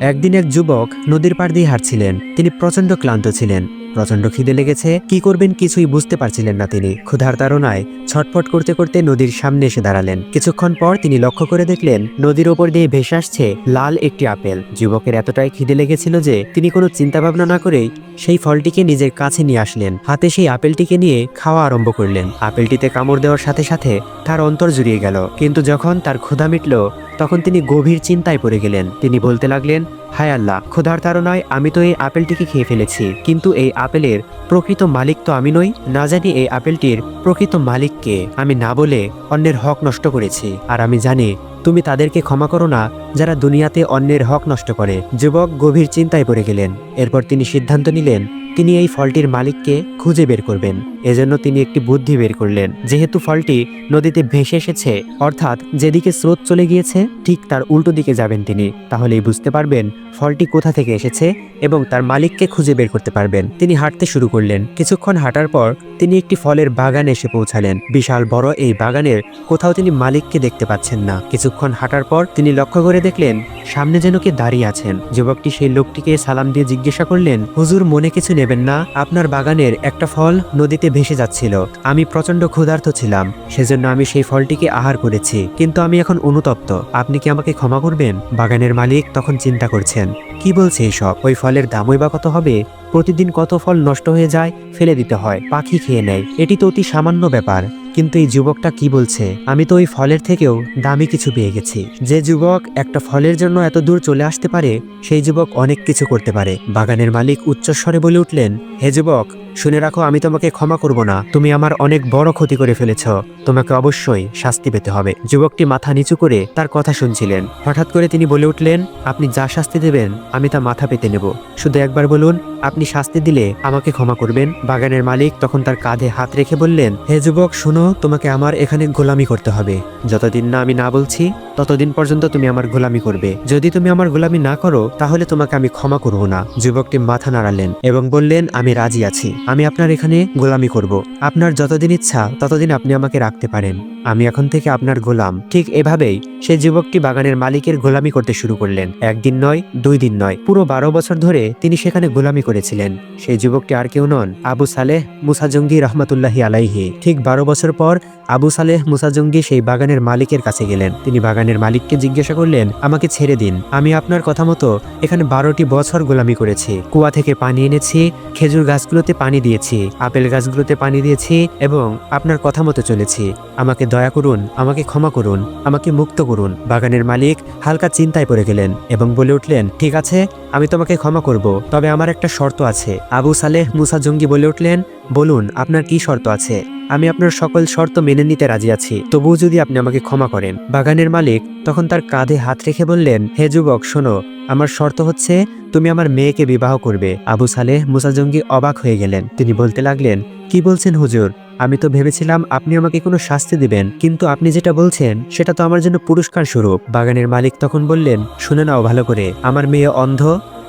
একদিন এক যুবক নদীর পাড় দিয়ে হাঁটছিলেন। তিনি প্রচন্ড ক্লান্ত ছিলেন। প্রচন্ড খিদে লেগেছে, কি করবেন কিছুই বুঝতে পারছিলেন না। তিনি ক্ষুধার তাড়নায় ছটফট করতে করতে নদীর সামনে এসে দাঁড়ালেন। কিছুক্ষণ পর তিনি লক্ষ্য করে দেখলেন নদীর ওপর দিয়ে ভেসে আসছে লাল একটি আপেল। যুবকের এতটাই খিদে লেগেছিল যে তিনি কোনো চিন্তা ভাবনা না করেই সেই ফলটিকে নিজের কাছে নিয়ে আসলেন। হাতে সেই আপেলটিকে নিয়ে খাওয়া আরম্ভ করলেন। আপেলটিতে কামড় দেওয়ার সাথে সাথে তার অন্তর জুড়িয়ে গেল। কিন্তু যখন তার ক্ষুধা মিটল তখন তিনি গভীর চিন্তায় পড়ে গেলেন। তিনি বলতে লাগলেন, হায় আল্লাহ, ক্ষুধার তাড়নায় আমি তো এই আপেলটিকে খেয়ে ফেলেছি, কিন্তু এই আপেলের প্রকৃত মালিক তো আমি নই। না জানি এই আপেলটির প্রকৃত মালিক কে। আমি না বলে অন্যের হক নষ্ট করেছি, আর আমি জানি তুমি তাদেরকে ক্ষমা করো না যারা দুনিয়াতে অন্যের হক নষ্ট করে। যুবক গভীর চিন্তায় পড়ে গেলেন। এরপর তিনি সিদ্ধান্ত নিলেন তিনি এই ফলটির মালিককে খুঁজে বের করবেন। এজন্য তিনি একটি বুদ্ধি বের করলেন। যেহেতু ফলটি নদীতে ভেসে এসেছে, অর্থাৎ যেদিকে স্রোত চলে গিয়েছে ঠিক তার উল্টো দিকে যাবেন তিনি, তাহলেই বুঝতে পারবেন ফলটি কোথা থেকে এসেছে এবং তার মালিককে খুঁজে বের করতে পারবেন। তিনি হাঁটতে শুরু করলেন। কিছুক্ষণ হাঁটার পর তিনি একটি ফলের বাগানে এসে পৌঁছালেন। বিশাল বড় এই বাগানের কোথাও তিনি মালিককে দেখতে পাচ্ছেন না। কিছুক্ষণ হাঁটার পর তিনি লক্ষ্য করে দেখলেন সামনে যেন কে দাঁড়িয়ে আছেন। যুবকটি সেই লোকটিকে সালাম দিয়ে জিজ্ঞাসা করলেন, হুজুর, মনে কিছু নেবেন না, আপনার বাগানের একটা ফল নদীতে ভেসে যাচ্ছিল। আমি প্রচন্ড ক্ষুধার্ত ছিলাম, সেজন্য আমি সেই ফলটিকে আহার করেছি, কিন্তু আমি এখন অনুতপ্ত। আপনি কি আমাকে ক্ষমা করবেন? বাগানের মালিক তখন চিন্তা করছেন, কি বলছে এসব? ওই ফলের দামই বা কত হবে? প্রতিদিন কত ফল নষ্ট হয়ে যায়, ফেলে দিতে হয়, পাখি খেয়ে নেয়, এটি তো অতি সামান্য ব্যাপার। কিন্তু এই যুবকটা কি বলছে? আমি তো ওই ফলের থেকেও দামি কিছু পেয়ে গেছি। যে যুবক একটা ফলের জন্য এত দূর চলে আসতে পারে, সেই যুবক অনেক কিছু করতে পারে। বাগানের মালিক উচ্চস্বরে বলে উঠলেন, হে যুবক, শুনে রাখো, আমি তোমাকে ক্ষমা করব না। তুমি আমার অনেক বড় ক্ষতি করে ফেলেছ, তোমাকে অবশ্যই শাস্তি পেতে হবে। যুবকটি মাথা নিচু করে তার কথা শুনছিলেন। হঠাৎ করে তিনি বলে উঠলেন, আপনি যা শাস্তি দেবেন আমি তা মাথা পেতে নেব। শুধু একবার বলুন, আপনি শাস্তি দিলে আমাকে ক্ষমা করবেন। বাগানের মালিক তখন তার কাঁধে হাত রেখে বললেন, হে যুবক, শুনো, তোমাকে আমার এখানে গোলামি করতে হবে। যতদিন না আমি না বলছি ততদিন পর্যন্ত তুমি আমার গোলামি করবে। যদি তুমি আমার গোলামি না করো তাহলে তোমাকে আমি ক্ষমা করব না। যুবকটি মাথা নাড়ালেন এবং বললেন, আমি রাজি আছি, আমি আপনার এখানে গোলামি করব। আপনার যতদিন ইচ্ছা ততদিন আপনি আমাকে রাখতে পারেন, আমি এখন থেকে আপনার গোলাম। ঠিক এভাবেই সেই যুবকটি বাগানের মালিকের গোলামি করতে শুরু করলেন। একদিন নয়, 2 দিন নয়, পুরো 12 বছর ধরে তিনি সেখানে গোলামি করেছিলেন। সেই যুবকটি আর কেউ নন, আবু সালেহ মুসা জঙ্গি রহমতুল্লাহি আলাইহি। ঠিক 12 বছর পর আবু সালেহ মুসা জঙ্গি সেই বাগানের মালিকের কাছে গেলেন। তিনি বাগানের মালিককে জিজ্ঞাসা করলেন, আমাকে ছেড়ে দিন, আমি আপনার কথা মতো এখানে 12টি বছর গোলামি করেছি। কুয়া থেকে পানি এনেছি, খেজুর গাছগুলোতে পানি দিয়েছি, আপেল গাছগুলোতে পানি দিয়েছি এবং আপনার কথা মতো চলেছি। আমাকে দয়া করুন, আমাকে ক্ষমা করুন, আমাকে মুক্ত করুন। বাগানের মালিক হালকা চিন্তায় পড়ে গেলেন এবং বলে উঠলেন, ঠিক আছে, আমি তোমাকে ক্ষমা করব, তবে আমার একটা শর্ত আছে। আবু সালেহ মুসা জঙ্গি বলে উঠলেন, বলুন, আপনার কি শর্ত আছে? আমি আপনার সকল শর্ত মেনে নিতে রাজি আছি, তবুও যদি আপনি আমাকে ক্ষমা করেন। বাগানের মালিক তখন তার কাঁধে হাত রেখে বললেন, হে যুবক, শোনো, আমার শর্ত হচ্ছে তুমি আমার মেয়েকে বিবাহ করবে। আবু সালেহ মুসা জঙ্গি অবাক হয়ে গেলেন। তিনি বলতে লাগলেন, কি বলছেন হুজুর? আমি তো ভেবেছিলাম আপনি আমাকে কোনো শাস্তি দিবেন, কিন্তু আপনি যেটা বলছেন সেটা তো আমার জন্য পুরস্কার স্বরূপ। বাগানের মালিক তখন বললেন, শুনে নাও ভালো করে, আমার মেয়ে অন্ধ,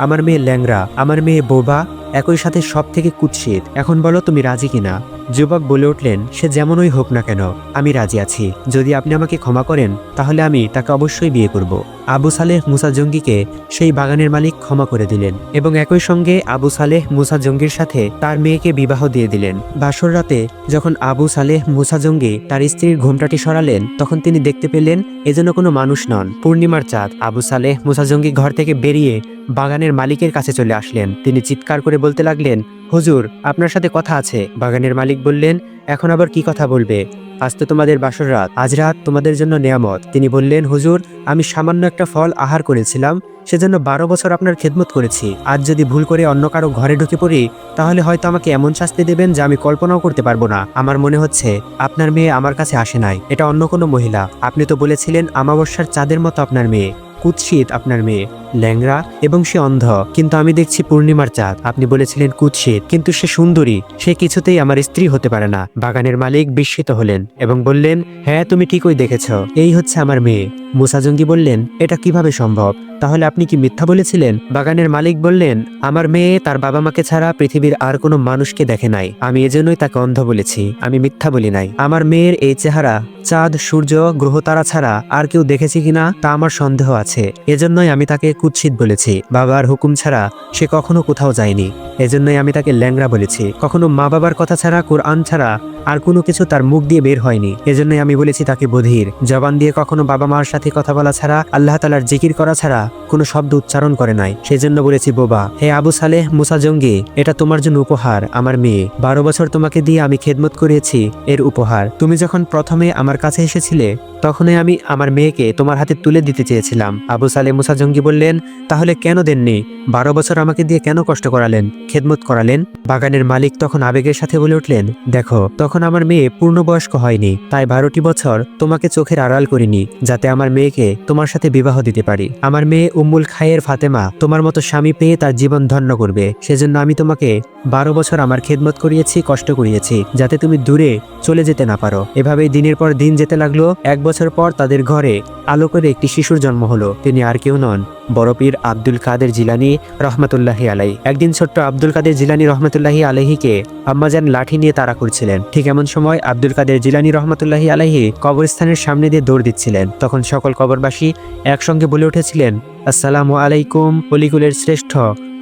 আমার মেয়ে ল্যাংড়া, আমার মেয়ে বোবা, একই সাথে সব থেকে কুৎসিত। এখন বলো তুমি রাজি কিনা? যুবক বলে উঠলেন, সে যেমনই হোক না কেন আমি রাজি আছি। যদি আপনি আমাকে ক্ষমা করেন তাহলে আমি তাকে অবশ্যই বিয়ে করব। আবু সালেহ মুসা জঙ্গিকে সেই বাগানের মালিক ক্ষমা করে দিলেন এবং একই সঙ্গে আবু সালেহ মুসা জঙ্গির সাথে তার মেয়েকে বিবাহ দিয়ে দিলেন। বাসর রাতে যখন আবু সালেহ মুসা জঙ্গি তার স্ত্রীর ঘোমটাটি সরালেন তখন তিনি দেখতে পেলেন এজন্য কোনো মানুষ নন, পূর্ণিমার চাঁদ। আবু সালেহ মুসা জঙ্গি ঘর থেকে বেরিয়ে বাগানের মালিকের কাছে চলে আসলেন। তিনি চিৎকার করে বলতে লাগলেন, হুজুর, আপনার সাথে কথা আছে। বাগানের মালিক বললেন, এখন আবার কি কথা বলবে? আজ তো তোমাদের বাসর রাত, আজ রাত তোমাদের জন্য নেয়ামত। তিনি বললেন, হুজুর, আমি সামান্য একটা ফল আহার করেছিলাম, সেজন্য 12 বছর আপনার খেদমত করেছি। আজ যদি ভুল করে অন্য কারো ঘরে ঢুকে পড়ি তাহলে হয়তো আমাকে এমন শাস্তি দেবেন যা আমি কল্পনাও করতে পারবো না। আমার মনে হচ্ছে আপনার মেয়ে আমার কাছে আসে নাই, এটা অন্য কোনো মহিলা। আপনি তো বলেছিলেন আমাবস্যার চাঁদের মতো আপনার মেয়ে, কুৎসিত আপনার মেয়ে, ল্যাংড়া এবং সে অন্ধ, কিন্তু আমি দেখছি পূর্ণিমার চাঁদ। আপনি বলেছিলেন কুৎসিত, কিন্তু সে সুন্দরী, সে কিছুতেই আমার স্ত্রী হতে পারে না। বাগানের মালিক বিস্মিত হলেন এবং বললেন, হ্যাঁ, তুমি ঠিকই দেখেছ, এই হচ্ছে আমার মেয়ে। মুসা জঙ্গি বললেন, এটা কিভাবে সম্ভব? তাহলে আপনি কি মিথ্যা বলেছিলেন? বাগানের মালিক বললেন, আমার মেয়ে তার বাবা মাকে ছাড়া পৃথিবীর আর কোনো মানুষকে দেখে নাই, আমি এজন্যই তাকে অন্ধ বলেছি, আমি মিথ্যা বলি নাই। আমার মেয়ের এই চেহারা চাঁদ, সূর্য, গ্রহ তারা ছাড়া আর কেউ দেখেছে কিনা তা আমার সন্দেহ আছে, এজন্যই আমি তাকে কুৎসিত বলেছি। বাবার হুকুম ছাড়া সে কখনো কোথাও যায়নি, এজন্যই আমি তাকে ল্যাংড়া বলেছি। কখনো মা বাবার কথা ছাড়া, কোরআন ছাড়া আর কোনো কিছু তার মুখ দিয়ে বের হয়নি, এজন্যই আমি বলেছি তাকে বধির। জবান দিয়ে কখনো বাবা মার সাথে কথা বলা ছাড়া, আল্লাহ তাআলার জিকির করা ছাড়া কোনো শব্দ উচ্চারণ করে নাই, সেজন্য বলেছি বোবা। হে আবু সালেহ মুসা জঙ্গি, এটা তোমার জন্য উপহার, আমার মেয়ে। 12 বছর তোমাকে দিয়ে আমি খেদমত করিয়েছি, এর উপহার। তুমি যখন প্রথমে আমার কাছে এসেছিলে তখনই আমি আমার মেয়েকে তোমার হাতে তুলে দিতে চেয়েছিলাম। আবু সালেহ মুসা জঙ্গি বললেন, তাহলে কেন দেননি? 12 বছর আমাকে দিয়ে কেন কষ্ট করালেন, খেদমত করালেন? বাগানের মালিক তখন আবেগের সাথে বলে উঠলেন, দেখো, তখন আমার মেয়ে পূর্ণবয়স্ক হয়নি, তাই 12টি বছর তোমাকে চোখের আড়াল করিনি, যাতে আমার মেয়েকে তোমার সাথে বিবাহ দিতে পারি। আমার মেয়ে উম্মুল খায়ের ফাতেমা তোমার মতো স্বামী পেয়ে তার জীবন ধন্য করবে, সেজন্য আমি তোমাকে 12 বছর আমার খেদমত করিয়েছি, কষ্ট করিয়েছি, যাতে তুমি দূরে চলে যেতে না পারো। এভাবেই দিনের পর দিন যেতে লাগলো। 1 বছর পর তাদের ঘরে আলো করে একটি শিশুর জন্ম হলো। তিনি আর কেউ নন, বড় পীর আব্দুল কাদের জিলানী রহমাতুল্লাহি আলাইহি। একদিন ছোট্ট আব্দুল কাদের জিলানী রহমাতুল্লাহি আলাইহিকে আম্মাজান লাঠি নিয়ে তাড়া করছিলেন। ঠিক এমন সময় আব্দুল কাদের জিলানী রহমাতুল্লাহি আলাইহি কবরস্থানের সামনে দিয়ে দৌড় দিচ্ছিলেন। তখন সকল কবরবাসী একসঙ্গে বলে উঠেছিলেন, আসসালামু আলাইকুম অলিকুলের শ্রেষ্ঠ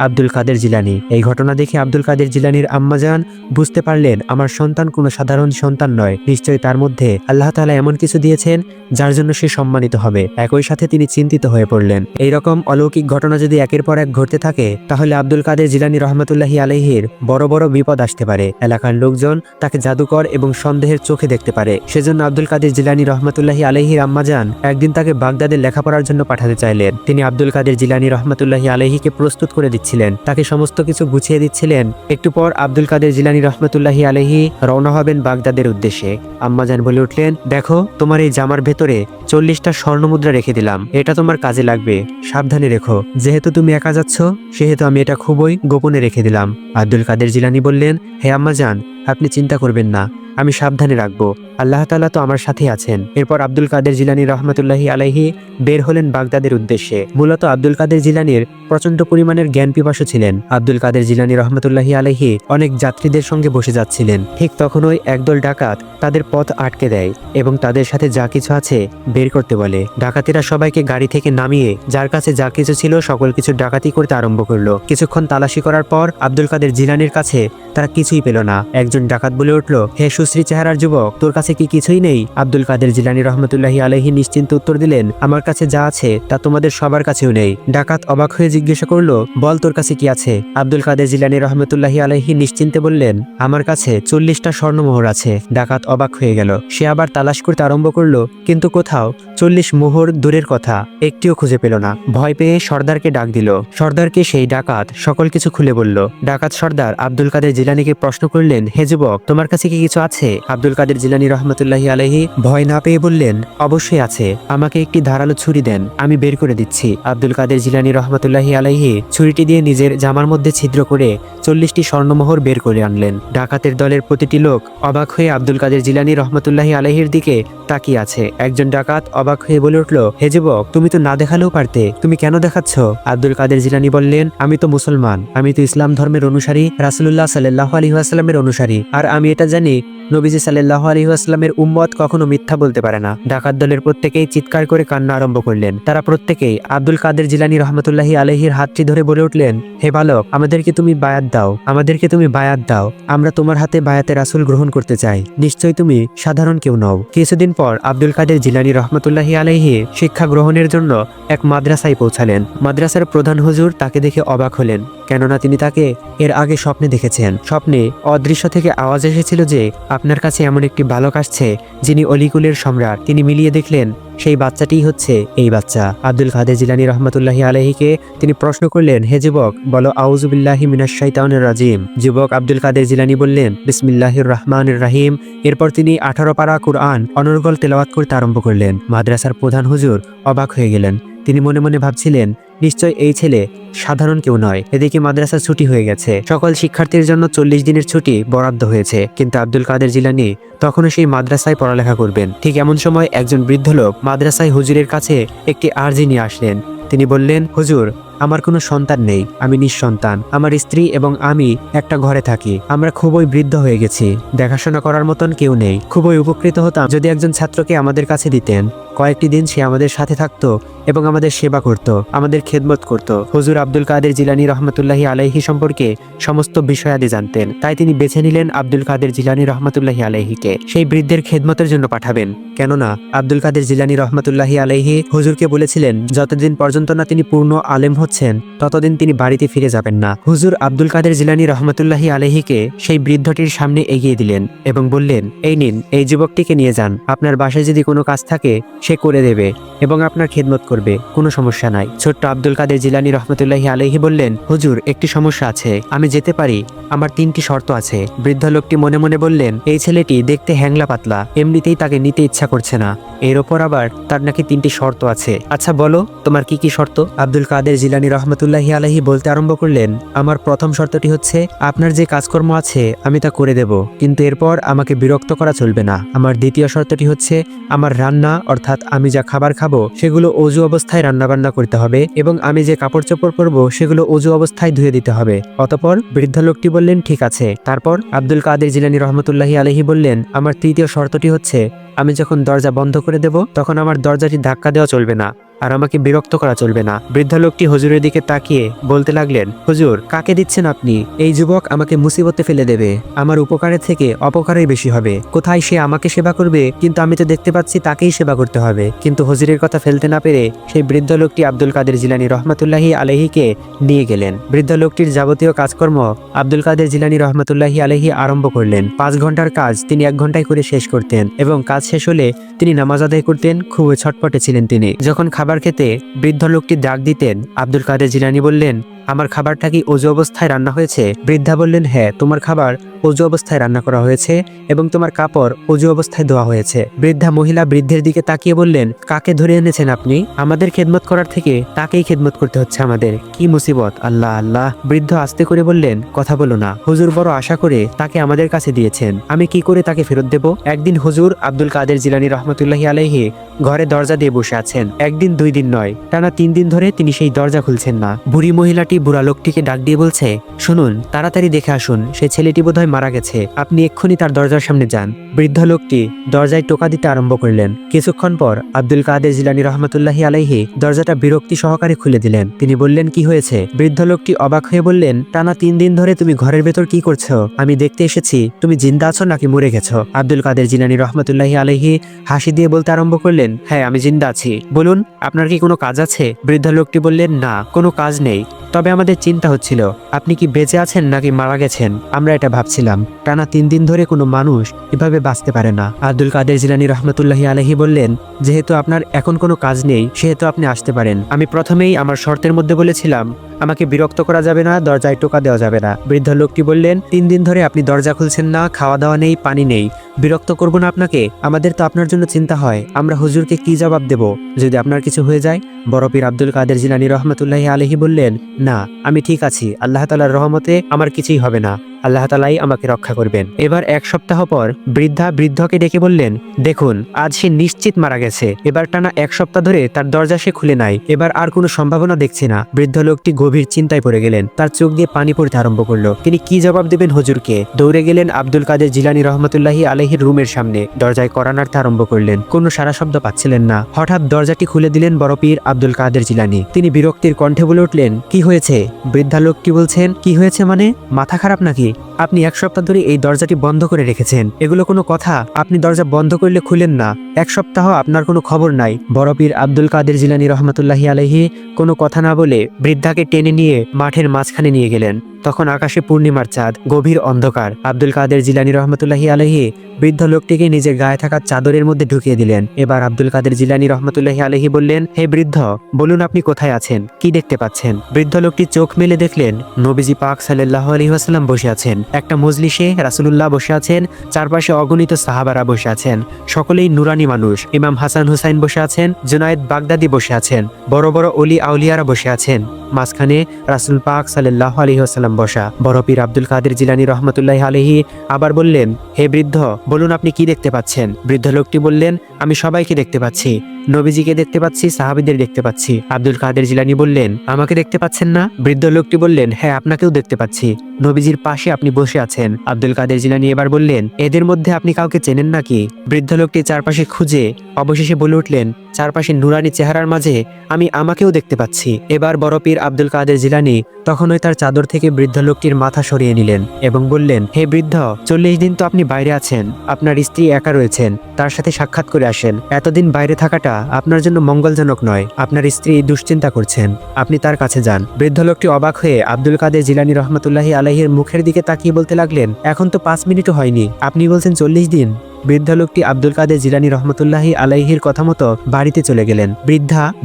আব্দুল কাদের জিলানী। এই ঘটনা দেখে আব্দুল কাদের জিলানীর আম্মাজান বুঝতে পারলেন, আমার সন্তান কোনো সাধারণ সন্তান নয়, নিশ্চয়ই তার মধ্যে আল্লাহ তাআলা এমন কিছু দিয়েছেন যার জন্য সে সম্মানিত হবে। একই সাথে তিনি চিন্তিত হয়ে পড়লেন। এইরকম অলৌকিক ঘটনা যদি একের পর এক ঘটতে থাকে, তাহলে আব্দুল কাদের জিলানী রহমাতুল্লাহি আলাইহির বড় বড় বিপদ আসতে পারে। এলাকার লোকজন তাকে জাদুকর এবং সন্দেহের চোখে দেখতে পারে। সেজন্য আব্দুল কাদের জিলানী রহমাতুল্লাহি আলাইহির আম্মাজান একদিন তাকে বাগদাদে লেখাপড়ার জন্য পাঠাতে চাইলেন। তিনি আব্দুল কাদের জিলানী রহমাতুল্লাহি আলাইহিকে প্রস্তুত করে দিচ্ছিলেন, তাকে সমস্ত কিছু গুছিয়ে দিচ্ছিলেন। একটু পর আব্দুল কাদের জিলানী রহমাতুল্লাহি আলাইহি রওনা হবেন বাগদাদের উদ্দেশ্যে। আম্মাজান বলে উঠলেন, দেখো, তোমার এই জামার ভেতরে 40টা স্বর্ণমুদ্রা রেখে দিলাম, এটা তোমার কাজে লাগবে, সাবধানে রেখো। যেহেতু তুমি একা যাচ্ছ, সেহেতু আমি এটা খুবই গোপনে রেখে দিলাম। আব্দুল কাদের জিলানী বললেন, হে আম্মাজান, আপনি চিন্তা করবেন না, আমি সাবধানে রাখবো, আল্লাহ তাআলা তো আমার সাথে আছেন। এরপর আব্দুল কাদের জিলানী রহমাতুল্লাহি আলাইহি বের হলেন বাগদাদের উদ্দেশ্যে। মূলত আব্দুল কাদের জিলানীর প্রচন্ড পরিমাণের জ্ঞান পিপাসু ছিলেন। আব্দুল কাদের জিলানী রহমাতুল্লাহি আলাইহি অনেক যাত্রীদের সঙ্গে বসে যাচ্ছিলেন। ঠিক তখনই একদল ডাকাত তাদের পথ আটকে দেয় এবং তাদের সাথে যা কিছু আছে বের করতে বলে। ডাকাতেরা সবাইকে গাড়ি থেকে নামিয়ে যার কাছে যা কিছু ছিল সকল কিছু ডাকাতি করতে আরম্ভ করলো। কিছুক্ষণ তালাশি করার পর আব্দুল কাদের জিলানীর কাছে তারা কিছুই পেল না। একজন ডাকাত বলে উঠল, হে সুশ্রী চেহারার যুবক, তোর কাছে কি কিছুই নেই? আব্দুল কাদের জিলানী রহমাতুল্লাহি আলাইহি নিশ্চিন্ত উত্তর দিলেন, আমার কাছে যা আছে তা তোমাদের সবার কাছেও নেই। ডাকাত অবাক হয়ে জিজ্ঞাসা করলো, বল তোর কাছে কি আছে? আব্দুল কাদের জিলানী রহমাতুল্লাহি আলাইহি নিশ্চিন্তে বললেন, আমার কাছে 40টা স্বর্ণমোহর আছে। ডাকাত অবাক হয়ে গেল। সে আবার তালাশ করতে আরম্ভ করলো, কিন্তু কোথাও 40 মোহর দূরের কথা একটিও খুঁজে পেল না। ভয় পেয়ে সর্দারকে ডাক দিল। সর্দারকে সেই ডাকাত সকল কিছু খুলে বলল। ডাকাত সর্দার আব্দুল কাদের জিলানীকে প্রশ্ন করলেন, হে যুবক, তোমার কাছে কি কিছু আছে? আব্দুল কাদের জিলানী রহমাতুল্লাহি আলাইহি ভয় না পেয়ে বললেন, অবশ্যই আছে, আমাকে একটি ধারালো ছুরি দেন, আমি বের করে দিচ্ছি। আব্দুল কাদের জিলানী রহমাতুল্লাহি আলাইহি ছুরিটি দিয়ে নিজের জামার মধ্যে ছিদ্র করে 40টি স্বর্ণমোহর বের করে আনলেন। ডাকাতের দলের প্রতিটি লোক অবাক হয়ে আব্দুল কাদের জিলানী রহমাতুল্লাহি আলাইহির দিকে তাকিয়ে আছে। একজন ডাকাত অবাক হয়ে বলে উঠল, হে যুবক, তুমি তো না দেখালেও পারতে, তুমি কেন দেখাচ্ছ? আব্দুল কাদের জিলানী বললেন, আমি তো মুসলমান, আমি তো ইসলাম ধর্মের অনুসারী, রাসূলুল্লাহ সাল্লাল্লাহু আলাইহি ওয়াসাল্লামের অনুসারী, আর আমি এটা জানি নবীজি সাল্লাল্লাহু আলাইহি ওয়াসাল্লামের উম্মত কখনো মিথ্যা বলতে পারে না। ডাকাত দলের প্রত্যেকেই চিৎকার করে কান্না আরম্ভ করলেন। তারা প্রত্যেকেই আব্দুল কাদের জিলানী রহমাতুল্লাহি আলাইহির হাতটি ধরে বলে উঠলেন, হে বালক, আমাদেরকে তুমি বায়াত দাও, আমাদেরকে তুমি বায়াত দাও, আমরা তোমার হাতে বায়াতে রাসূল গ্রহণ করতে চাই, নিশ্চয়ই তুমি সাধারণ কেউ নও। কিছুদিন পর আব্দুল কাদের জিলানী রহমাতুল্লাহি আলাইহি শিক্ষা গ্রহণের জন্য এক মাদ্রাসায় পৌঁছালেন। মাদ্রাসার প্রধান হুজুর তাকে দেখে অবাক হলেন, কেননা তিনি তাকে এর আগে স্বপ্নে দেখেছেন। স্বপ্নে অদৃশ্য থেকে আওয়াজ এসেছিল যে আপনার কাছে এমন একটি বালক আসছে যিনি অলিকুলের সম্রাট। তিনি মিলিয়ে দেখলেন সেই বাচ্চাটিই হচ্ছে এই বাচ্চা। আব্দুল কাদের জিলানী রহমাতুল্লাহি আলাইহিকে তিনি প্রশ্ন করলেন, হে যুবক, বলো আউযু বিল্লাহি মিনাশ শাইতানির রাজিম। যুবক আব্দুল কাদের জিলানী বললেন, বিসমিল্লাহির রহমানির রহিম। এরপর তিনি 18 পারা কুরআন অনর্গল তেলাওয়াত করতে আরম্ভ করলেন। মাদ্রাসার প্রধান হুজুর অবাক হয়ে গেলেন। তিনি মনে মনে ভাবছিলেন, নিশ্চয় এই ছেলে সাধারণ কেউ নয়। এদিকে মাদ্রাসা ছুটি হয়ে গেছে, সকল শিক্ষার্থীর জন্য 40 দিনের ছুটি বরাদ্দ হয়েছে, কিন্তু আব্দুল কাদের জিলানী তখনও সেই মাদ্রাসায় পড়ালেখা করবেন। ঠিক এমন সময় একজন বৃদ্ধ লোক মাদ্রাসায় হুজুরের কাছে একটি আরজি নিয়ে আসলেন। তিনি বললেন, হুজুর, আমার কোনো সন্তান নেই, আমি নিঃসন্তান। আমার স্ত্রী এবং আমি একটা ঘরে থাকি। আমরা খুবই বৃদ্ধ হয়ে গেছি, দেখাশোনা করার মতন কেউ নেই। খুবই উপকৃত হতাম যদি একজন ছাত্রকে আমাদের কাছে দিতেন। কয়েকটি দিন সে আমাদের সাথে থাকতো এবং আমাদের সেবা করত, আমাদের খেদমত করত। হুজুর আব্দুল কাদের জিলানী রহমতুল্লাহি আলাইহি সম্পর্কে সমস্ত বিষয়াদি জানতেন, তাই তিনি বেছে নিলেন আব্দুল কাদের জিলানী রহমতুল্লাহি আলাইহিকে সেই বৃদ্ধের খেদমতের জন্য পাঠাবেন। কেননা আব্দুল কাদের জিলানী রহমতুল্লাহি আলাইহি হুজুরকে বলেছিলেন যতদিন পর্যন্ত না তিনি পূর্ণ আলেম হচ্ছেন ততদিন তিনি বাড়িতে ফিরে যাবেন না। হুজুর আব্দুল কাদের জিলানী রহমতুল্লাহি আলাইহিকে সেই বৃদ্ধটির সামনে এগিয়ে দিলেন এবং বললেন, এই নিন, এই যুবকটিকে নিয়ে যান। আপনার বাসায় যদি কোনো কাজ থাকে সে করে দেবে এবং আপনার খেদমত করবে, কোনো সমস্যা নাই। ছোট্ট আব্দুল কাদের জিলানী রহমতুল্লাহি আলাইহি বললেন, হুজুর একটি সমস্যা আছে, আমি যেতে পারি, আমার 3টি শর্ত আছে। বৃদ্ধ লোকটি মনে মনে বললেন, এই ছেলেটি দেখতে হ্যাংলা পাতলা, এমনিতেই তাকে নিতে ইচ্ছা করছে না, এর ওপর আবার তার নাকি 3টি শর্ত আছে। আচ্ছা বলো, তোমার কি কি শর্ত? আব্দুল কাদের জিলানী রহমতুল্লাহি আলাইহি বলতে আরম্ভ করলেন, আমার প্রথম শর্তটি হচ্ছে আপনার যে কাজকর্ম আছে আমি তা করে দেব, কিন্তু এরপর আমাকে বিরক্ত করা চলবে না। আমার দ্বিতীয় শর্তটি হচ্ছে আমার রান্না অর্থাৎ আমি যা খাবার খাবো সেগুলো অজু অবস্থায় রান্নাবান্না করতে হবে এবং আমি যে কাপড় চোপড় পরবো সেগুলো অজু অবস্থায় ধুয়ে দিতে হবে। অতঃপর বৃদ্ধ লোকটি বললেন, ঠিক আছে। তারপর আব্দুল কাদের জিলানী রহমতুল্লাহি আলাইহি বললেন, আমার তৃতীয় শর্তটি হচ্ছে আমি যখন দরজা বন্ধ করে দেব তখন আমার দরজাটি ধাক্কা দেওয়া চলবে না আর আমাকে বিরক্ত করা চলবে না। বৃদ্ধ লোকটি হুজুরের দিকে তাকিয়ে বলতে লাগলেন, হুজুর কাকে দিচ্ছেন আপনি? এই যুবক আমাকে মুসিবতে ফেলে দেবে, আমার উপকারের থেকে অপকারই বেশি হবে। কোথায় সে আমাকে সেবা করবে, কিন্তু আমি তো দেখতে পাচ্ছি তাকেই সেবা করতে হবে। কিন্তু হুজুরের কথা ফেলতে না পেরে সেই বৃদ্ধ লোকটি আব্দুল কাদের জিলানী রহমতুল্লাহি আলাইহিকে নিয়ে গেলেন। বৃদ্ধ লোকটির যাবতীয় কাজকর্ম আব্দুল কাদের জিলানী রহমতুল্লাহি আলাইহি আরম্ভ করলেন। 5 ঘন্টার কাজ তিনি 1 ঘন্টায় করে শেষ করতেন এবং কাজ শেষ হলে তিনি নামাজ আদায় করতেন। খুবই ছটপটে ছিলেন তিনি। যখন খাবার খেতে বৃদ্ধ লোকটি ডাক দিতেন, আব্দুল কাদের জিলানী বললেন, আমার খাবারটা কি অজু অবস্থায় রান্না হয়েছে? বৃদ্ধা বললেন, হ্যাঁ, তোমার খাবার অজু অবস্থায় রান্না করা হয়েছে এবং তোমার কাপড় অজু অবস্থায় ধোয়া হয়েছে। বৃদ্ধা মহিলা বৃদ্ধের দিকে তাকিয়ে বললেন, কাকে ধরে এনেছেন আপনি? আমাদের খেদমত করার থেকে তাকেই খেদমত করতে হচ্ছে আমাদের, কি মুসিবত! আল্লাহ আল্লাহ। বৃদ্ধ আস্তে করে বললেন, কথা বলো না, হুজুর বড় আশা করে তাকে আমাদের কাছে দিয়েছেন, আমি কি করে তাকে ফেরত দেব? একদিন হুজুর আব্দুল কাদের জিলানী রহমতুল্লাহি আলাইহি ঘরে দরজা দিয়ে বসে আছেন। 1 দিন 2 দিন নয়, টানা 3 দিন ধরে তিনি সেই দরজা খুলছেন না। বুড়ি মহিলাটি বুড়া লোকটিকে ডাক দিয়ে বলছে, শুনুন, তাড়াতাড়ি দেখে আসুন, সেই ছেলেটি বোধহয় মারা গেছে, আপনি এক্ষুনি তার দরজার সামনে যান। বৃদ্ধ লোকটি দরজায় টোকা দিতে আরম্ভ করলেন। কিছুক্ষণ পর আব্দুল কাদের জিলানী রহমতুল্লাহি আলাইহি দরজাটা বিরক্তি সহকারে খুলে দিলেন। তিনি বললেন, কি হয়েছে? বৃদ্ধ লোকটি অবাক হয়ে বললেন, টানা 3 দিন ধরে তুমি ঘরের ভেতর কি করছো? আমি দেখতে এসেছি তুমি জিন্দা আছো নাকি মরে গেছো। আব্দুল কাদের জিলানী রহমতুল্লাহি আলাইহি হাসি দিয়ে বলতে আরম্ভ করলেন, হ্যাঁ, আমি জিন্দা আছি, বলুন আপনার কি কোনো কাজ আছে? বৃদ্ধ লোকটি বললেন, না, কোনো কাজ নেই, তবে আমাদের চিন্তা হচ্ছিল আপনি কি বেঁচে আছেন নাকি মারা গেছেন, আমরা এটা ভাবছিলাম। টানা 3 দিন ধরে কোনো মানুষ এভাবে বাঁচতে পারে না। আব্দুল কাদের জিলানী রহমতুল্লাহি আলাইহি বললেন, যেহেতু আপনার এখন কোনো কাজ নেই সেহেতু আপনি আসতে পারেন। আমি প্রথমেই আমার শর্তের মধ্যে বলেছিলাম আমাকে বিরক্ত করা যাবে না, দরজায় টোকা দেওয়া যাবে না। বৃদ্ধ লোকটি বললেন, 3 দিন ধরে আপনি দরজা খুলছেন না, খাওয়া দাওয়া নেই, পানি নেই, বিরক্ত করব না আপনাকে? আমাদের তো আপনার জন্য চিন্তা হয়, আমরা হুজুরকে কি জবাব দেব যদি আপনার কিছু হয়ে যায়? বড় পীর আব্দুল কাদের জিলানী রহমতুল্লাহি আলাইহি বললেন, না, আমি ঠিক আছি, আল্লাহ তাআলার রহমতে আমার কিছুই হবে না, আল্লাহ তাআলাই আমাকে রক্ষা করবেন। এবার 1 সপ্তাহ পর বৃদ্ধা বৃদ্ধকে ডেকে বললেন, দেখুন, আজ সে নিশ্চিত মারা গেছে, এবার টানা 1 সপ্তাহ ধরে তার দরজা সে খুলে নাই, এবার আর কোনো সম্ভাবনা দেখছি না। বৃদ্ধ লোকটি গভীর চিন্তায় পড়ে গেলেন, তার চোখ দিয়ে পানি পড়তে আরম্ভ করলো। তিনি কি জবাব দেবেন হুজুরকে? দৌড়ে গেলেন আব্দুল কাদের জিলানী রহমতুল্লাহি আলাইহির রুমের সামনে, দরজায় কড়া নাড়তে আরম্ভ করলেন। কোনো সারা শব্দ পাচ্ছিলেন না। হঠাৎ দরজাটি খুলে দিলেন বড় পীর আব্দুল কাদের জিলানী। তিনি বিরক্তির কণ্ঠে বলে উঠলেন, কি হয়েছে? বৃদ্ধা লোকটি বলছেন, কি হয়েছে মানে? মাথা খারাপ নাকি? আপনি 1 সপ্তাহ ধরে এই দরজাটি বন্ধ করে রেখেছেন, এগুলো কোনো কথা? আপনি দরজা বন্ধ করলে খুলেন না, 1 সপ্তাহ আপনার কোনো খবর নাই। বড় পীর আব্দুল কাদের জিলানী রহমতুল্লাহি আলাইহি কোনো কথা না বলে বৃদ্ধাকে টেনে নিয়ে মাঠের মাঝখানে নিয়ে গেলেন। তখন আকাশে পূর্ণিমার চাঁদ, গভীর অন্ধকার। আব্দুল কাদের জিলানী রহমতুল্লাহি আলাইহি বৃদ্ধ লোকটিকে নিজের গায়ে থাকা চাদরের মধ্যে ঢুকিয়ে দিলেন। এবার আব্দুল কাদের জিলানী রহমতুল্লাহি আলাইহি বললেন, হে বৃদ্ধ, বলুন আপনি কোথায় আছেন, কি দেখতে পাচ্ছেন? বৃদ্ধ লোকটি চোখ মেলে দেখলেন নবীজি পাক সাল্লাল্লাহু আলাইহি ওয়াসাল্লাম বসে আছেন। একটা মজলিসে রাসূলুল্লাহ বসে আছেন, চারপাশে অগণিত সাহাবারা বসে আছেন, সকলেই নুরানি মানুষ। ইমাম হাসান হুসাইন বসে আছেন, জুনায়েদ বাগদাদি বসে আছেন, বড় বড় ওলি আউলিয়ারা বসে আছেন। মাঝখানে রাসূল পাক সাল্লাল্লাহু আলাইহি ওয়াসাল্লাম বসা। বড় পীর আব্দুল কাদের জিলানী রহমাতুল্লাহি আলাইহি আবার বললেন, হে বৃদ্ধ, বলুন আপনি কি দেখতে পাচ্ছেন? বৃদ্ধ লোকটি বললেন, আমি সবাইকে দেখতে পাচ্ছি, নবীজিকে দেখতে পাচ্ছি, সাহাবীদের দেখতে পাচ্ছি। আব্দুল কাদের জিলানী বললেন, আমাকে দেখতে পাচ্ছেন না? বৃদ্ধ লোকটি বললেন, হ্যাঁ, আপনাকেও দেখতে পাচ্ছি, নবীজির পাশে আপনি বসে আছেন। আব্দুল কাদের জিলানী এবার বললেন, এদের মধ্যে আপনি কাউকে চেনেন নাকি? বৃদ্ধ লোকটি চারপাশে খুঁজে অবশেষে বলে উঠলেন, চারপাশে নুরানি চেহারার মাঝে আমি আমাকেও দেখতে পাচ্ছি। এবার বড় পীর আব্দুল কাদের জিলানী তখনই তার চাদর থেকে বৃদ্ধ লোকটির মাথা সরিয়ে নিলেন এবং বললেন, হে বৃদ্ধ, 40 দিন তো আপনি বাইরে আছেন, আপনার স্ত্রী একা রয়েছেন, তার সাথে সাক্ষাৎ করে আসেন। এতদিন বাইরে থাকাটা আপনার জন্য মঙ্গলজনক নয়, আপনার স্ত্রী দুশ্চিন্তা করছেন, আপনি তার কাছে যান। বৃদ্ধ লোকটি অবাক হয়ে আব্দুল কাদের জিলানী রহমাতুল্লাহি আলাইহির মুখের দিকে তাকিয়ে বলতে লাগলেন, এখন তো 5 মিনিটও হয়নি, আপনি বলছেন 40 দিন? বৃদ্ধ লোকটি আব্দুল কাদের জিলানী রহমতুল্লাহি আলাইহির কথা মতো বাড়িতে চলে গেলেন।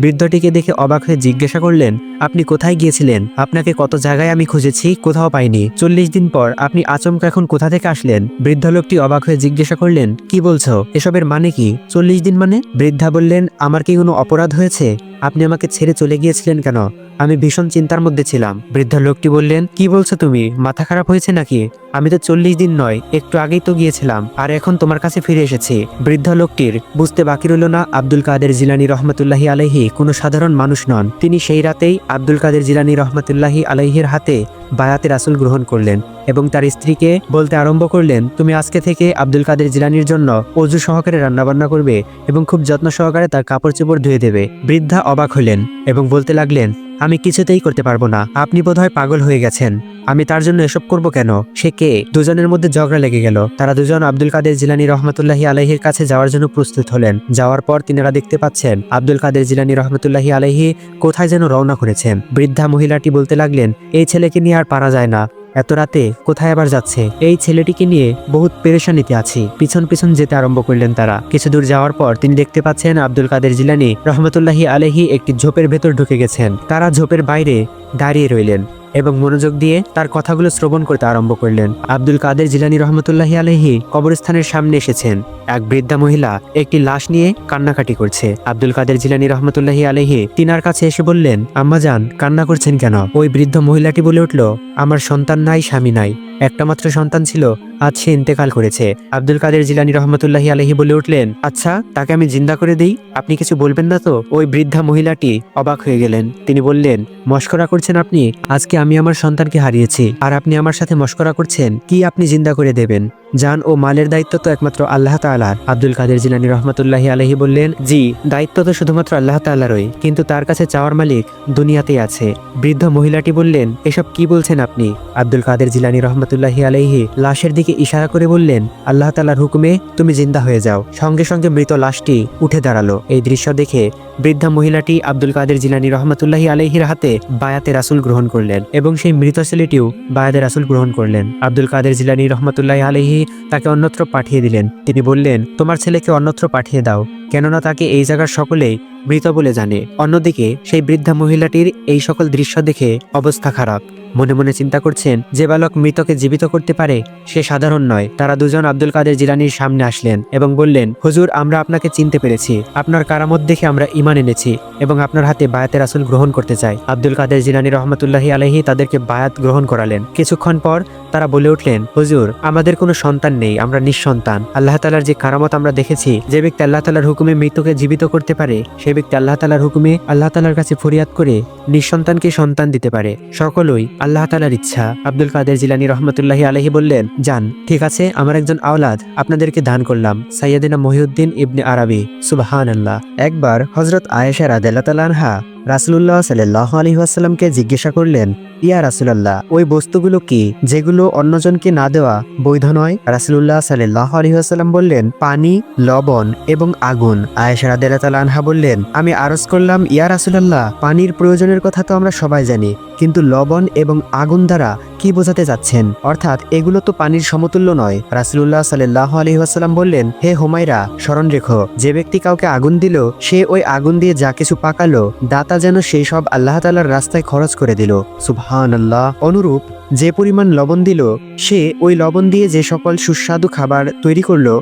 বৃদ্ধটিকে দেখে অবাক হয়ে জিজ্ঞাসা করলেন, আপনি কোথায় গিয়েছিলেন? আপনাকে কত জায়গায় আমি খুঁজেছি, কোথাও পাইনি। 40 দিন পর আপনি আচমকা এখন কোথা থেকে আসলেন? বৃদ্ধ লোকটি অবাক হয়ে জিজ্ঞাসা করলেন, কি বলছো? এসবের মানে কি? 40 দিন মানে? বৃদ্ধা বললেন, আমার কি কোনো অপরাধ হয়েছে? আপনি আমাকে ছেড়ে চলে গিয়েছিলেন কেন? আমি ভীষণ চিন্তার মধ্যে ছিলাম। বৃদ্ধ লোকটি বললেন, কি বলছো তুমি? মাথা খারাপ হয়েছে নাকি? আমি তো 40 দিন নয়, একটু আগেই তো গিয়েছিলাম, আর এখন তোমার কাছে ফিরে এসেছি। বৃদ্ধ লোকটির বুঝতে বাকি রইল না আব্দুল কাদের জিলানী রহমতুল্লাহি আলাইহি কোনো সাধারণ মানুষ নন। তিনি সেই রাতেই আব্দুল কাদের জিলানী রহমতুল্লাহি আলাইহির হাতে বায়াতে রাসূল গ্রহণ করলেন এবং তার স্ত্রীকে বলতে আরম্ভ করলেন, তুমি আজকে থেকে আব্দুল কাদের জিলানীর জন্য অজু সহকারে রান্নাবান্না করবে এবং খুব যত্ন সহকারে তার কাপড় চোপড় ধুয়ে দেবে। বৃদ্ধা অবাক হলেন এবং বলতে লাগলেন, আমি কিছুতেই করতে পারবো না, আপনি বোধহয় পাগল হয়ে গেছেন, আমি তার জন্য এসব করব কেন? সে কে? দুজনের মধ্যে ঝগড়া লেগে গেল। তারা দুজন আব্দুল কাদের জিলানী রহমতুল্লাহি আলাইহির কাছে যাওয়ার জন্য প্রস্তুত হলেন। যাওয়ার পর তিনারা দেখতে পাচ্ছেন আব্দুল কাদের জিলানী রহমতুল্লাহি আলাইহি কোথায় যেন রওনা করেছেন। বৃদ্ধা মহিলাটি বলতে লাগলেন, এই ছেলেকে নিয়ে আর পারা যায় না, এত রাতে কোথায় আবার যাচ্ছে? এই ছেলেটিকে নিয়ে বহুত পেরেশানিতে আছি। পিছন পিছন যেতে আরম্ভ করলেন তারা। কিছু দূর যাওয়ার পর তিনি দেখতে পাচ্ছেন আব্দুল কাদের জিলানী রহমতুল্লাহি আলাইহি একটি ঝোপের ভেতর ঢুকে গেছেন। তারা ঝোপের বাইরে দাঁড়িয়ে রইলেন এবং মনোযোগ দিয়ে তার কথাগুলো শ্রবণ করতে আরম্ভ করলেন। আব্দুল কাদের জিলানী রহমতুল্লাহি আলাইহি কবরস্থানের সামনে এসেছেন। এক বৃদ্ধা মহিলা একটি লাশ নিয়ে কান্নাকাটি করছে। আব্দুল কাদের জিলানী রহমতুল্লাহি আলাইহি তিনার কাছে এসে বললেন, আম্মাজান, কান্না করছেন কেন? ওই বৃদ্ধ মহিলাটি বলে উঠল, আমার সন্তান নাই, স্বামী নাই, একটা মাত্র সন্তান ছিল, আজ সে ইন্তেকাল করেছে। আব্দুল কাদের জিলানী রহমতুল্লাহি আলাইহি বলে উঠলেন, আচ্ছা, তাকে আমি জিন্দা করে দেই, আপনি কিছু বলবেন না তো? ওই বৃদ্ধা মহিলাটি অবাক হয়ে গেলেন। তিনি বললেন, মশকরা করছেন আপনি? আজকে আমি আমার সন্তানকে হারিয়েছি আর আপনি আমার সাথে মশকরা করছেন? কি আপনি জিন্দা করে দেবেন? জান ও মালের দায়িত্ব তো একমাত্র আল্লাহ তাআলার। আব্দুল কাদের জিলানী রহমতুল্লাহি আলাইহি বললেন, জি, দায়িত্ব তো শুধুমাত্র আল্লাহ তাআলারই, কিন্তু তার কাছে চাওয়ার মালিক দুনিয়াতেই আছে। বৃদ্ধ মহিলাটি বললেন, এসব কি বলছেন আপনি? আব্দুল কাদের জিলানী রহমতুল্লাহি আলাইহি লাশের দিকে ইশারা করে বললেন, আল্লাহ তাআলার হুকুমে তুমি জিন্দা হয়ে যাও। সঙ্গে সঙ্গে মৃত লাশটি উঠে দাঁড়ালো। এই দৃশ্য দেখে বৃদ্ধা মহিলাটি আব্দুল কাদের জিলানী রহমতুল্লাহি আলাইহির হাতে বায়াতে রাসূল গ্রহণ করলেন এবং সেই মৃত ছেলেটিও বায়াতে রাসূল গ্রহণ করলেন। আব্দুল কাদের জিলানী রহমতুল্লাহি আলাইহি তাকে অন্যত্র পাঠিয়ে দিলেন। তিনি বললেন, তোমার ছেলেকে অন্যত্র পাঠিয়ে দাও, কেননা তাকে এই জায়গার সকলেই মৃত বলে জানে। অন্যদিকে সেই বৃদ্ধা মহিলাটির এই সকল দৃশ্য দেখে অবস্থা খারাপ। মনে মনে চিন্তা করছেন, যে বালক মৃতকে জীবিত করতে পারে সে সাধারণ নয়। তারা দুজন আব্দুল কাদের জিলানীর সামনে আসলেন এবং বললেন, হুজুর, আমরা আপনাকে চিনতে পেরেছি, আপনার কারামত দেখে আমরা ঈমান এনেছি এবং আপনার হাতে বায়াতে রাসূল গ্রহণ করতে চাই। আব্দুল কাদের জিলানী রহমতুল্লাহি আলাইহি তাদেরকে বায়াত গ্রহণ করালেন। কিছুক্ষণ পর তারা বলে উঠলেন, হুজুর, আমাদের কোনো সন্তান নেই, আমরা নিঃসন্তান। আল্লাহ তাআলার যে কারামত আমরা দেখেছি, যে ব্যক্তি আল্লাহ তাআলার হুকুমে মৃতকে জীবিত করতে পারে, সে ব্যক্তি আল্লাহ তাআলার হুকুমে আল্লাহ তাআলার কাছে ফরিয়াদ করে নিঃসন্তানকে সন্তান দিতে পারে। সকলই আল্লাহ তাআলার ইচ্ছা। আব্দুল কাদের জিলানী রহমতুল্লাহি আলাইহি বললেন, যান, ঠিক আছে, আমার একজন আওলাদ আপনাদেরকে দান করলাম, সাইয়্যিদনা মহিউদ্দিন ইবনে আরাবী। সুবহানাল্লাহ। একবার হযরত আয়েশা রাদিয়াল্লাহু তাআলা আনহা রাসূলুল্লাহ সাল্লাল্লাহু আলাইহি ওয়াসাল্লামকে জিজ্ঞাসা করলেন, ইয়া রাসূলুল্লাহ, ওই বস্তুগুলো কি যেগুলো অন্যজনকে না দেওয়া বৈধ নয়? রাসূলুল্লাহ সাল্লাল্লাহু আলাইহি ওয়াসাল্লাম বললেন, পানি, লবণ এবং আগুন। আয়েশা রাদিয়াল্লাহু তাআলা আনহা বললেন, আমি আরজ করলাম, ইয়া রাসূলুল্লাহ, পানির প্রয়োজনের কথা তো আমরা সবাই জানি, কিন্তু লবণ এবং আগুন দ্বারা কি বোঝাতে যাচ্ছেন? অর্থাৎ এগুলো তো পানির সমতুল্য নয়। রাসূলুল্লাহ সাল্লাল্লাহু আলাইহি ওয়াসাল্লাম বললেন, হে হুমায়রা, স্মরণ রেখো, যে ব্যক্তি কাউকে আগুন দিল, সে ওই আগুন দিয়ে যা কিছু পাকালো, দাতা যেন সেই সব আল্লাহ তাআলার রাস্তায় খরচ করে দিল। সুবহানাল্লাহ। অনুরূপ যে পরিমাণ লবণ দিল, সে ওই লবণ দিয়ে যে সকল সুস্বাদু খাবার তৈরি করলো,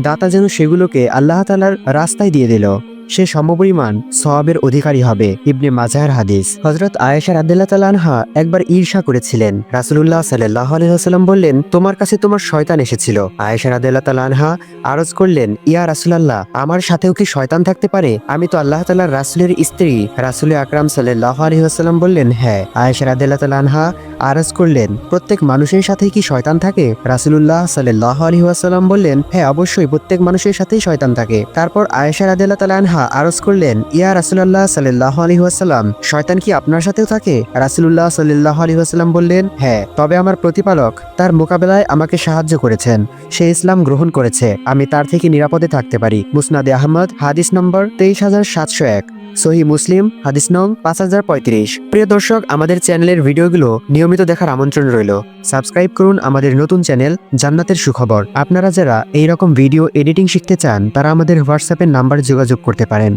দাতা যেন সেগুলোকে আল্লাহ তাআলার রাস্তায় দিয়ে দিল। সে সমপরিমাণ সওয়াবের অধিকারী হবে। ইবনে মাজাহের হাদিস। হযরত আয়েশা রাদিয়াল্লাহু তাআলা আনহা একবার ঈর্ষা করেছিলেন। রাসূলুল্লাহ সাল্লাল্লাহু আলাইহি ওয়াসাল্লাম বললেন, তোমার কাছে তোমার শয়তান এসেছিল। আয়েশা রাদিয়াল্লাহু তাআলা আনহা আরজ করলেন, ইয়া রাসূলুল্লাহ, আমার সাথেও কি শয়তান থাকতে পারে? আমি তো আল্লাহ তাআলার রাসূলের স্ত্রী। রাসূল আকরাম সাল্লাল্লাহু আলাইহি ওয়াসাল্লাম বললেন, হ্যাঁ। আয়েশা রাদিয়াল্লাহু তাআলা আনহা আরজ করলেন, প্রত্যেক মানুষের সাথেই কি শয়তান থাকে? রাসূলুল্লাহ সাল্লাল্লাহু আলাইহি ওয়াসাল্লাম বললেন, হ্যাঁ, অবশ্যই প্রত্যেক মানুষের সাথেই শয়তান থাকে। তারপর আয়েশা রাদিয়াল্লাহু তাআলা আনহা আরজ করলেন, ইয়া রাসূলুল্লাহ সাল্লাল্লাহু আলাইহি ওয়াসাল্লাম, শয়তান কি আপনার সাথেও থাকে? রাসূলুল্লাহ সাল্লাল্লাহু আলাইহি ওয়াসাল্লাম বললেন, হ্যাঁ, তবে আমার প্রতিপালক তার মোকাবেলায় আমাকে সাহায্য করেছেন। সে ইসলাম গ্রহণ করেছে, আমি তার থেকে নিরাপদে থাকতে পারি। মুসনাদে আহমদ হাদিস নম্বর 23701, সহি মুসলিম হাদিস নং 5035। প্রিয় দর্শক, আমাদের চ্যানেলের ভিডিওগুলো নিয়মিত দেখার আমন্ত্রণ রইল। সাবস্ক্রাইব করুন আমাদের নতুন চ্যানেল জান্নাতের সুখবর। আপনারা যারা এই রকম ভিডিও এডিটিং শিখতে চান তারা আমাদের হোয়াটসঅ্যাপের নাম্বারে যোগাযোগ করতে পারেন।